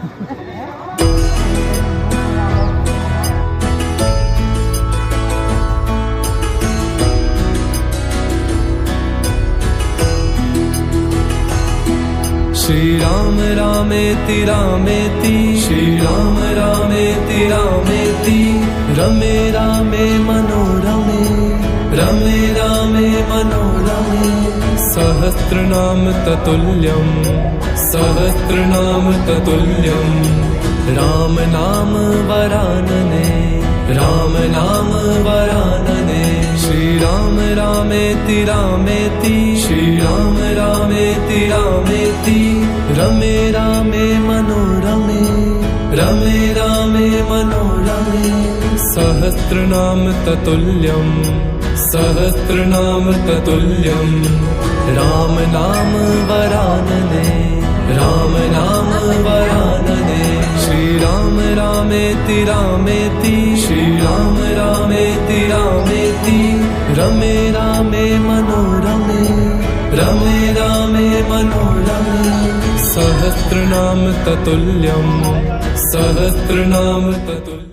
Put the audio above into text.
श्री राम रामेति रामेति, श्री राम रामेति रामेति, रमे रामे मनोरमे, रमे रामे मनोरमे। सहस्रनाम ततुल्यं, सहस्रनाम ततुल्यं, राम नाम वरानने, राम नाम वरानने। श्री राम रामेति रामेति, श्री राम रामेति रामेति, रमे रामे मनोरमे, रमे रामे मनोरमे। सहस्रनाम ततुल्यं, सहस्रनाम ततुल्यं, राम नाम वरानने, राम नाम वरानने। श्री राम रामेति रामेति, श्री राम रामेति रामेति, रमे रामे मनोरमे, रमे रामे मनोरमे। सहस्रनाम ततुल्यं, सहस्रनाम ततुल्यं।